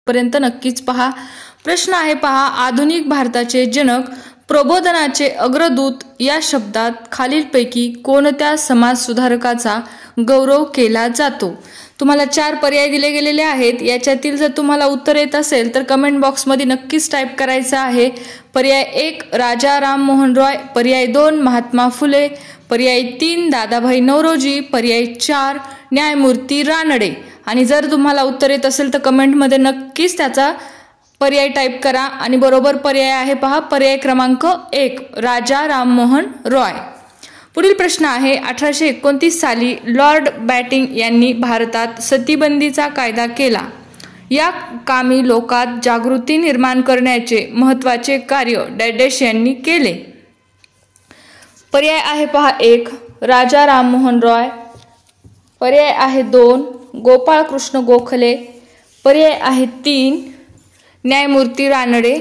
पर्यंत नक्कीच पहा। प्रश्न आहे पहा, आधुनिक भारताचे जनक प्रबोधनाचे अग्रदूत या शब्दात खालीलपैकी कोणत्या समाज सुधारकाचा गौरव केला जातो? तुम्हाला 4 पर्याय दिले गेलेले आहेत। याच्यातील जर तुम्हाला उत्तर येत असेल तर कमेंट बॉक्समध्ये नक्कीच टाईप करायचं आहे। पर्याय 1 राजा राममोहन रॉय, पर्याय 2 महात्मा फुले, पर्याय 3 दादाभाई नौरोजी, पर्याय 4 न्यायमूर्ती रानडे। आणि जर तुम्हाला उत्तर येत असेल तर कमेंटमध्ये नक्कीच त्याचा पर्याय टाईप करा। आणि बरोबर पर्याय आहे पहा, पर्याय क्रमांक 1 राजा राममोहन रॉय। पुढील प्रश्न आहे, 1829 साली लॉर्ड बॅटिंग यांनी भारतात सतीबंदीचा कायदा केला। या कामी लोकात जागृती निर्माण करण्याचे महत्त्वाचे कार्य डॅश यांनी केले। पर्याय आहे पहा 1 राजा राममोहन रॉय, पर्याय आहे 2 गोपाळकृष्ण गोखले, पर्याय आहे 3 न्यायमूर्ती रानडे,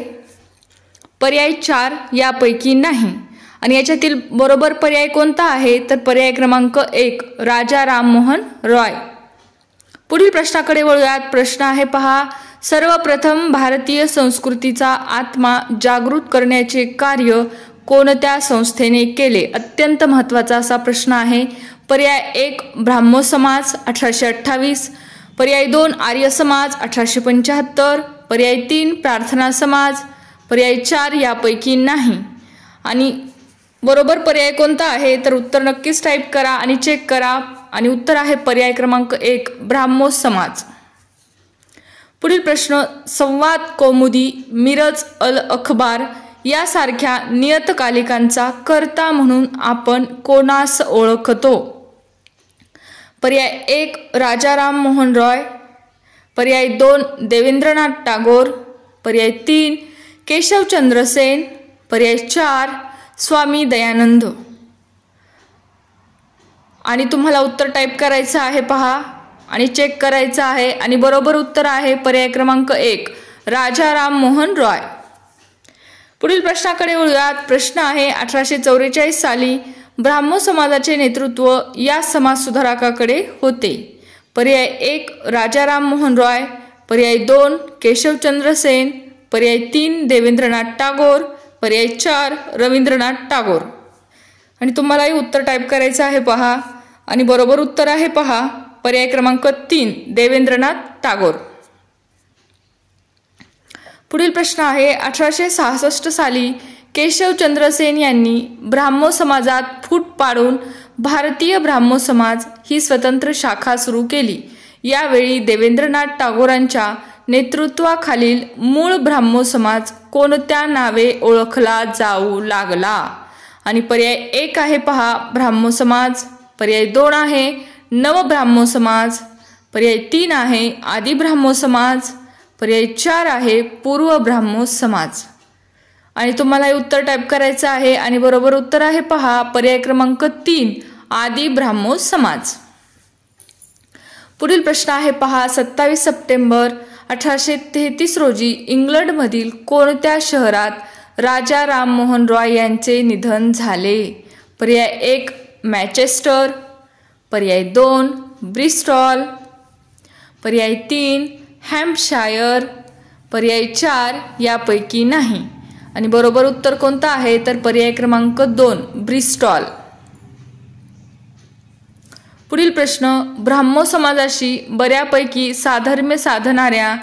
पर्याय 4 यापैकी नाही। आणि याच्यातील बरोबर पर्याय कोणता आहे तर पर्याय क्रमांक 1 राजा राममोहन रॉय। पुढील प्रश्नाकडे वळूयात। प्रश्न आहे पहा, सर्वप्रथम भारतीय संस्कृतीचा आत्मा जागृत करण्याचे कार्य कोणत्या संस्थेने केले? अत्यंत महत्त्वाचा असा प्रश्न आहे। पर्याय 1 ब्राह्मो समाज 1828, पर्याय 2 आर्य समाज 1875, पर्याय 3 प्रार्थना समाज, पर्याय 4 यापैकी नाही। आणि बरोबर पर्याय कोणता आहे तर उत्तर नक्कीच टाईप करा आणि चेक करा। आणि उत्तर आहे पर्याय क्रमांक 1 ब्राह्मो समाज। पुढील प्रश्न, संवाद कौमुदी, मिरज अल अखबार यासारख्या नियतकालिकांचा कर्ता म्हणून आपण कोणास ओळखतो? पर्याय 1 राजा राममोहन रॉय, पर्याय 2 देवेंद्रनाथ टागोर, पर्याय 3 केशवचंद्र सेन, पर्याय 4 स्वामी दयानंद। आणि तुम्हाला उत्तर टाईप करायचं आहे पहा आणि चेक करायचं आहे। आणि बरोबर उत्तर आहे पर्याय क्रमांक 1 राजा राममोहन रॉय। पुढील प्रश्नाकडे वळूयात। प्रश्न आहे, 1844 साली ब्राह्मो समाजाचे नेतृत्व या समाज सुधारकाकडे होते। पर्याय 1 राजा राममोहन रॉय, पर्याय 2 केशवचंद्र सेन, पर्याय 3 देवेंद्रनाथ टागोर, पर्याय 4 रवींद्रनाथ टागोर। आणि तुम्हालाही उत्तर टाईप करायचं आहे पहा आणि बरोबर उत्तर आहे पहा पर्याय क्रमांक 3 देवेंद्रनाथ टागोर। पुढील प्रश्न आहे, 1866 साली केशवचंद्र सेन यांनी ब्राह्मो समाजात फूट पाडून भारतीय ब्राह्मो समाज ही स्वतंत्र शाखा सुरू केली। यावेळी देवेंद्रनाथ टागोरांच्या नेतृत्वाखालील मूळ ब्राह्मो समाज कोणत्या नावे ओळखला जाऊ लागला? आणि पर्याय 1 आहे पहा ब्राह्मो समाज, पर्याय 2 आहे नवब्राह्मो समाज, पर्याय 3 आहे आदि ब्राह्मो समाज, पर्याय 4 आहे पूर्व ब्राह्मो समाज। आणि तुम्हाला हे उत्तर टाईप करायचं आहे आणि बरोबर उत्तर आहे पहा पर्याय क्रमांक 3 आदि ब्राह्मो समाज। पुढील प्रश्न आहे पहा, 27 सप्टेंबर 1833 रोजी इंग्लंडमधील कोणत्या शहरात राजा राममोहन रॉय यांचे निधन झाले? पर्याय 1 मॅचेस्टर, पर्याय 2 ब्रिस्टॉल, पर्याय 3 हॅम्पशायर, पर्याय 4 यापैकी नाही। आणि बरोबर उत्तर कोणतं आहे तर पर्याय क्रमांक 2 ब्रिस्टॉल। पुढील प्रश्न, ब्राह्मो समाजाशी बऱ्यापैकी साधर्म्य साधणाऱ्या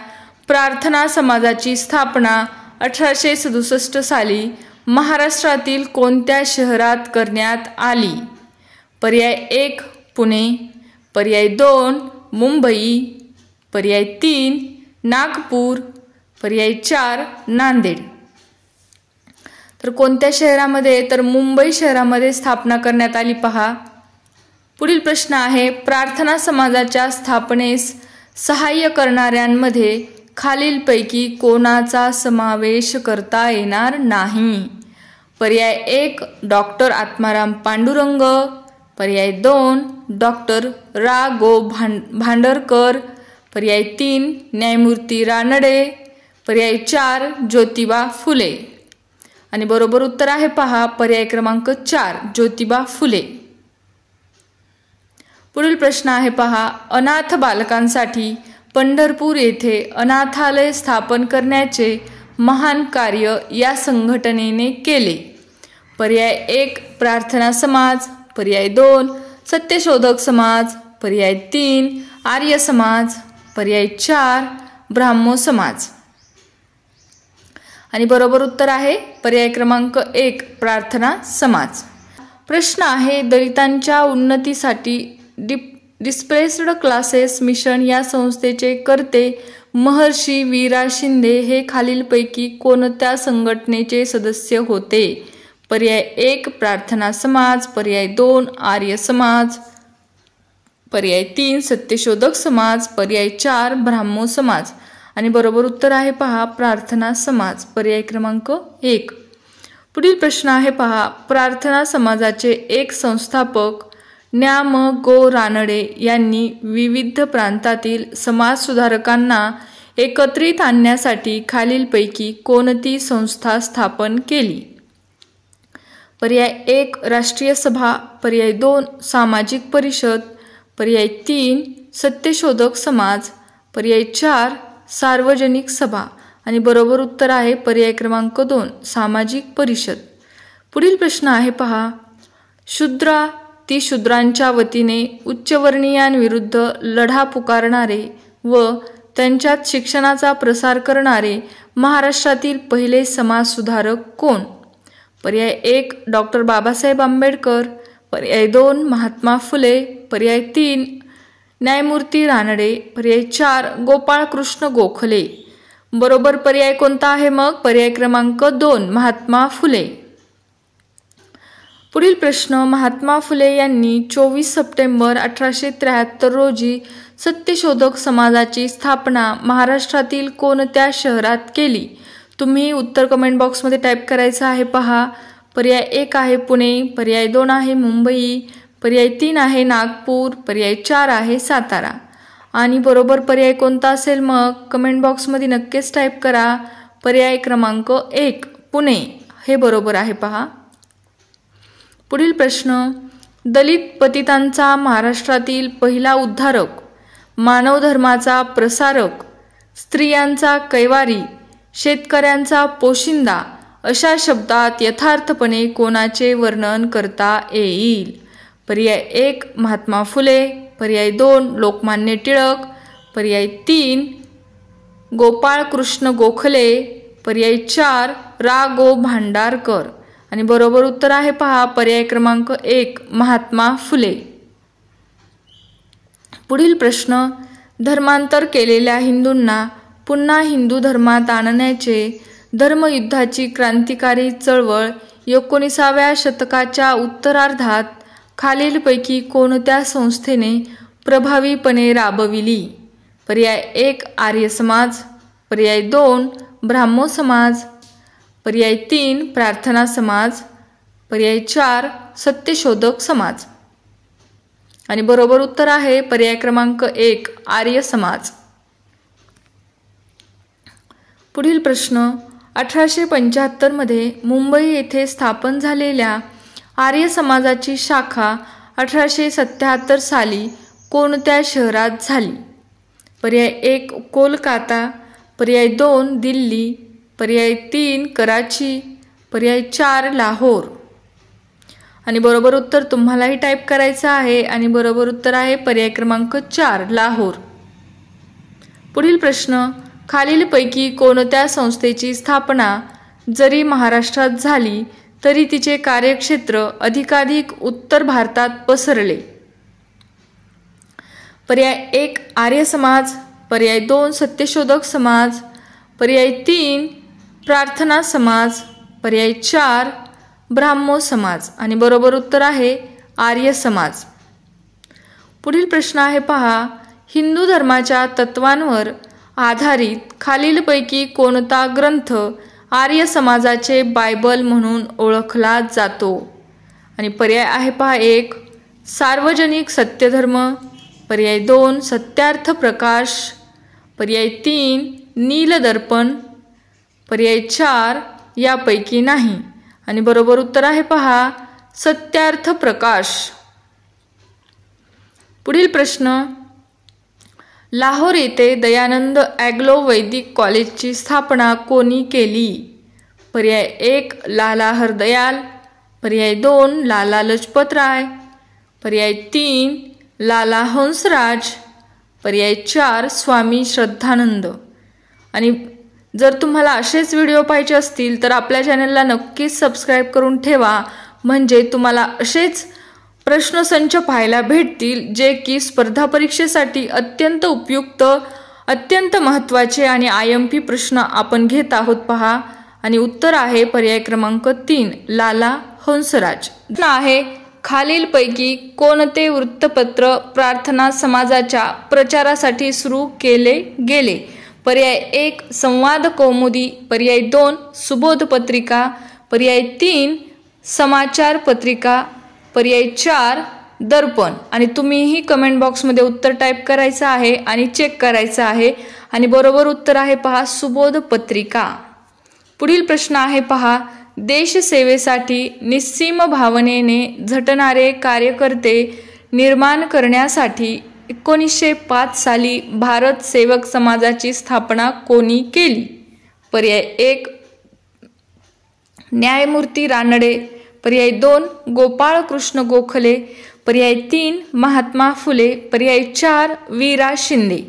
प्रार्थना समाजाची स्थापना 1867 साली महाराष्ट्रातील कोणत्या शहरात करण्यात आली? पर्याय 1 पुणे, पर्याय 2 मुंबई, पर्याय 3 नागपूर, पर्याय 4 नांदेड। तर कोणत्या शहरामध्ये तर मुंबई शहरामध्ये स्थापना करण्यात आली पहा। पुढील प्रश्न आहे, प्रार्थना समाजाच्या स्थापनेस सहाय्य करणाऱ्यांमध्ये खालीलपैकी कोणाचा समावेश करता येणार नाही? पर्याय 1 डॉक्टर आत्माराम पांडुरंग, पर्याय 2 डॉक्टर रा गो भांडरकर, पर्याय 3 न्यायमूर्ती रानडे, पर्याय 4 ज्योतिबा फुले। आणि बरोबर उत्तर आहे पहा पर्याय क्रमांक 4 ज्योतिबा फुले। पुढील प्रश्न आहे पहा, अनाथ बालकांसाठी पंढरपूर येथे अनाथालय स्थापन करण्याचे महान कार्य या संघटनेने केले? पर्याय 1 प्रार्थना समाज, पर्याय 2 सत्यशोधक समाज, पर्याय 3 आर्य समाज, पर्याय 4 ब्राह्मो समाज. आणि बरोबर उत्तर आहे पर्याय क्रमांक 1 प्रार्थना समाज. प्रश्न आहे, दलितांच्या उन्नतीसाठी डिस्प्लेस्ड क्लासेस मिशन या संस्थेचे कर्ते महर्षी वीरा शिंदे हे खालीलपैकी कोणत्या संघटनेचे सदस्य होते? पर्याय 1 प्रार्थना समाज, पर्याय 2 आर्य समाज, पर्याय 3 सत्यशोधक समाज, पर्याय 4 ब्राह्मो समाज. आणि बरोबर उत्तर आहे पहा प्रार्थना समाज, पर्याय क्रमांक 1. पुढील प्रश्न आहे पहा, प्रार्थना समाजाचे एक संस्थापक न्या. म. गो. रानडे यांनी विविध प्रांतातील समाजसुधारकांना एकत्रित आणण्यासाठी खालीलपैकी कोणती संस्था स्थापन केली? पर्याय 1 राष्ट्रीय सभा, पर्याय 2 सामाजिक परिषद, पर्याय 3 सत्यशोधक समाज, पर्याय 4 सार्वजनिक सभा. आणि बरोबर उत्तर आहे पर्याय क्रमांक 2 सामाजिक परिषद. पुढील प्रश्न आहे पहा, शूद्रा ती शूद्रांच्या वतीने उच्चवर्णीयांविरुद्ध लढा पुकारणारे व त्यांच्यात शिक्षणाचा प्रसार करणारे महाराष्ट्रातील पहिले समाजसुधारक कोण? पर्याय 1 डॉक्टर बाबासाहेब आंबेडकर, पर्याय 2 महात्मा फुले, पर्याय 3 न्यायमूर्ती रानडे, पर्याय 4 गोपाळकृष्ण गोखले. बरोबर पर्याय कोणता आहे मग? पर्याय क्रमांक 2 महात्मा फुले. पुढील प्रश्न, महात्मा फुले यांनी 24 सप्टेंबर 1873 रोजी सत्यशोधक समाजाची स्थापना महाराष्ट्रातील कोणत्या शहरात केली? तुम्ही उत्तर कमेंट बॉक्समध्ये टाईप करायचं आहे पहा. पर्याय 1 आहे पुणे, पर्याय 2 आहे मुंबई, पर्याय 3 आहे नागपूर, पर्याय 4 आहे सातारा. आणि बरोबर पर्याय कोणता असेल मग? कमेंट बॉक्समध्ये नक्कीच टाईप करा. पर्याय क्रमांक 1 पुणे हे बरोबर आहे पहा. पुढील प्रश्न, दलित पतितांचा महाराष्ट्रातील पहिला उद्धारक, मानवधर्माचा प्रसारक, स्त्रियांचा कैवारी, शेतकऱ्यांचा पोशिंदा अशा शब्दात यथार्थपणे कोणाचे वर्णन करता येईल? पर्याय 1 महात्मा फुले, पर्याय 2 लोकमान्य टिळक, पर्याय 3 गोपाळकृष्ण गोखले, पर्याय 4 रा. गो. भांडारकर. आणि बरोबर उत्तर आहे पहा पर्याय क्रमांक 1 महात्मा फुले. पुढील प्रश्न, धर्मांतर केलेल्या हिंदूंना पुन्हा हिंदू धर्मात आणण्याचे धर्मयुद्धाची क्रांतिकारी चळवळ 19व्या शतकाच्या उत्तरार्धात खालीलपैकी कोणत्या संस्थेने प्रभावीपणे राबविली? पर्याय 1 आर्य समाज, पर्याय 2 ब्राह्मो समाज, पर्याय 3 प्रार्थना समाज, पर्याय 4 सत्यशोधक समाज. आणि बरोबर उत्तर आहे पर्याय क्रमांक 1 आर्य समाज. पुढील प्रश्न, 1875 मध्ये मुंबई येथे स्थापन झालेल्या आर्य समाजाची शाखा 1877 साली कोणत्या शहरात झाली? पर्याय 1 कोलकाता, पर्याय 2 दिल्ली, पर्याय 3 कराची, पर्याय 4 लाहोर. आणि बरोबर उत्तर तुम्हालाही टाईप करायचं आहे. आणि बरोबर उत्तर आहे पर्याय क्रमांक 4 लाहोर. पुढील प्रश्न, खालीलपैकी कोणत्या संस्थेची स्थापना जरी महाराष्ट्रात झाली तरी तिचे कार्यक्षेत्र अधिकाधिक उत्तर भारतात पसरले? पर्याय 1 आर्य समाज, पर्याय 2 सत्यशोधक समाज, पर्याय 3 प्रार्थना समाज, पर्याय 4 ब्राह्मो समाज. आणि बरोबर उत्तर आहे आर्य समाज. पुढील प्रश्न आहे पहा, हिंदू धर्माच्या तत्वांवर आधारित खालीलपैकी कोणता ग्रंथ आर्य समाजाचे बायबल म्हणून ओळखला जातो? आणि पर्याय आहे पहा 1 सार्वजनिक सत्यधर्म, पर्याय 2 सत्यार्थ प्रकाश, पर्याय 3 नीलदर्पण, पर्याय 4 यापैकी नाही. आणि बरोबर उत्तर आहे पहा सत्यार्थ प्रकाश. पुढील प्रश्न, लाहोर येथे दयानंद ॲग्लो वैदिक कॉलेजची स्थापना कोणी केली? पर्याय 1 लाला हरदयाल, पर्याय 2 लाला लजपत राय, पर्याय 3 लाला हंसराज, पर्याय 4 स्वामी श्रद्धानंद। आणि जर तुम्हाला असेच व्हिडिओ पाहिजे असतील तर आपल्या चॅनलला नक्कीच सबस्क्राईब करून ठेवा, म्हणजे तुम्हाला असेच प्रश्नसंच पाहायला भेटतील जे की स्पर्धा परीक्षेसाठी अत्यंत उपयुक्त, अत्यंत महत्त्वाचे आणि IMP प्रश्न आपण घेत आहोत पहा। आणि उत्तर आहे पर्याय क्रमांक 3 लाला हंसराज। आहे खालीलपैकी कोणते वृत्तपत्र प्रार्थना समाजाच्या प्रचारासाठी सुरू केले गेले? पर्याय 1 संवाद कौमुदी, पर्याय 2 सुबोध पत्रिका, पर्याय 3 समाचार पत्रिका, पर्याय 4 दर्पण। आणि तुम्हीही कमेंट बॉक्समध्ये उत्तर टाईप करायचं आहे आणि चेक करायचं आहे। आणि बरोबर उत्तर आहे पहा सुबोध पत्रिका। पुढील प्रश्न आहे पहा, देशसेवेसाठी निस्सीम भावनेने झटणारे कार्यकर्ते निर्माण करण्यासाठी 1905 साली भारत सेवक समाजाची स्थापना कोणी केली? पर्याय 1 न्यायमूर्ती रानडे, पर्याय 2 गोपाळ कृष्ण गोखले, पर्याय 3 महात्मा फुले, पर्याय 4 वीरा शिंदे।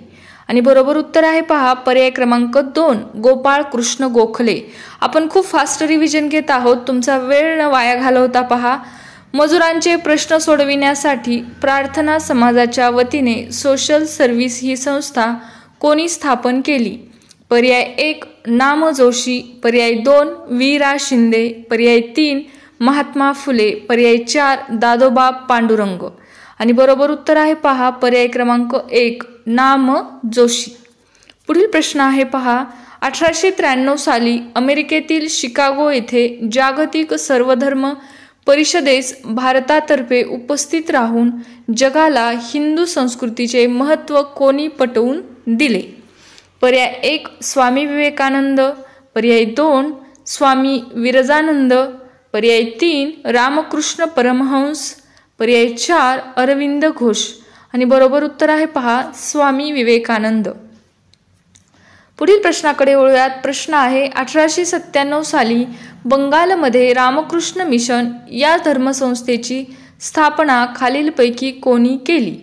आणि बरोबर उत्तर आहे पहा पर्याय क्रमांक 2 गोपाळ कृष्ण गोखले। आपण खूप फास्ट रिव्हिजन घेत आहोत, तुमचा वेळ न वाया घालवता पहा। मजुरांचे प्रश्न सोडविण्यासाठी प्रार्थना समाजाच्या वतीने सोशल सर्व्हिस ही संस्था कोणी स्थापन केली? पर्याय 1 नाम जोशी, पर्याय 2 वीरा शिंदे, पर्याय 3 महात्मा फुले, पर्याय 4 दादोबा पांडुरंग। आणि बरोबर उत्तर आहे पहा पर्याय क्रमांक 1 नाम जोशी। पुढील प्रश्न आहे पहा, 1893 साली अमेरिकेतील शिकागो येथे जागतिक सर्वधर्म परिषदेस भारतातर्फे उपस्थित राहून जगाला हिंदू संस्कृतीचे महत्त्व कोणी पटवून दिले? पर्याय 1 स्वामी विवेकानंद, पर्याय 2 स्वामी विरजानंद, पर्याय 3 रामकृष्ण परमहंस, पर्याय 4 अरविंद घोष। आणि बरोबर उत्तर आहे पहा स्वामी विवेकानंद। पुढील प्रश्नाकडे वळूयात। प्रश्न आहे 1897 साली बंगालमध्ये रामकृष्ण मिशन या धर्मसंस्थेची स्थापना खालीलपैकी कोणी केली?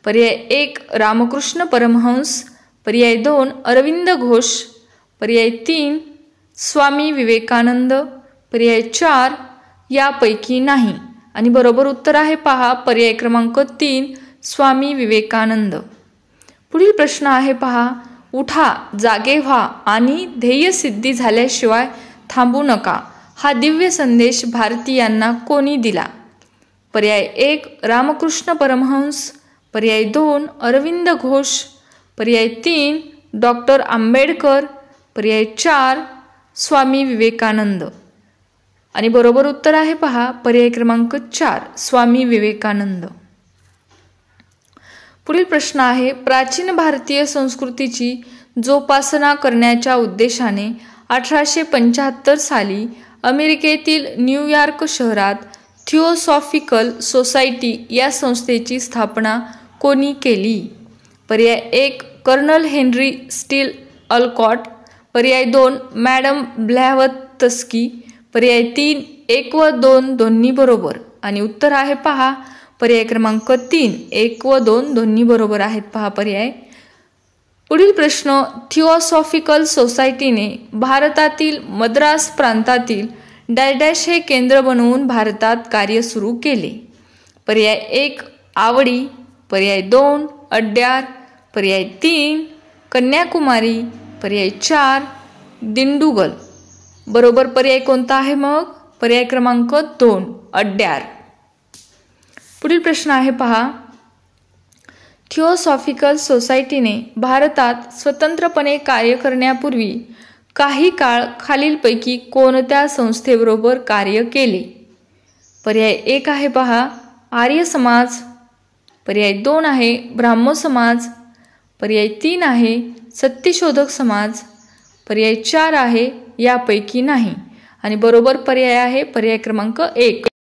पर्याय 1 रामकृष्ण परमहंस, पर्याय 2 अरविंद घोष, पर्याय 3 स्वामी विवेकानंद, पर्याय 4 यापैकी नाही। आणि बरोबर उत्तर आहे पहा पर्याय क्रमांक 3 स्वामी विवेकानंद। पुढील प्रश्न आहे पहा, उठा जागे व्हा आणि ध्येय सिद्धी झाल्याशिवाय थांबू नका हा दिव्य संदेश भारतीयांना कोणी दिला? पर्याय 1 रामकृष्ण परमहंस, पर्याय 2 अरविंद घोष, पर्याय 3 डॉक्टर आंबेडकर, पर्याय 4 स्वामी विवेकानंद। आणि बरोबर उत्तर आहे पहा पर्याय क्रमांक 4 स्वामी विवेकानंद। पुढील प्रश्न आहे, प्राचीन भारतीय संस्कृतीची जोपासना करण्याच्या उद्देशाने 1875 साली अमेरिकेतील न्यूयॉर्क शहरात थिओसॉफिकल सोसायटी या संस्थेची स्थापना कोणी केली? पर्याय 1 कर्नल हेनरी स्टील अल्कॉट, पर्याय 2 मॅडम ब्लॅवत्स्की, पर्याय 3 1 व 2 दोन्ही बरोबर। आणि उत्तर आहे पहा पर्याय क्रमांक 3 1 व 2 दोन्ही बरोबर आहेत पहा पर्याय। पुढील प्रश्न, थिओसॉफिकल सोसायटीने भारतातील मद्रास प्रांतातील डॅश हे केंद्र बनवून भारतात कार्य सुरू केले? पर्याय 1 आवडी, पर्याय 2 अड्यार, पर्याय 3 कन्याकुमारी, पर्याय 4 दिंडुगल। बरोबर पर्याय कोणता आहे मग? पर्याय क्रमांक 2 अड्यार। पुढील प्रश्न आहे पहा, थिओसॉफिकल सोसायटीने भारतात स्वतंत्रपणे कार्य करण्यापूर्वी काही काळ खालीलपैकी कोणत्या संस्थेबरोबर कार्य केले? पर्याय 1 आहे पहा आर्य समाज, पर्याय 2 आहे ब्राह्मो समाज, पर्याय 3 आहे सत्यशोधक समाज, पर्याय 4 आहे यापैकी नाही। आणि बरोबर पर्याय आहे पर्याय क्रमांक 1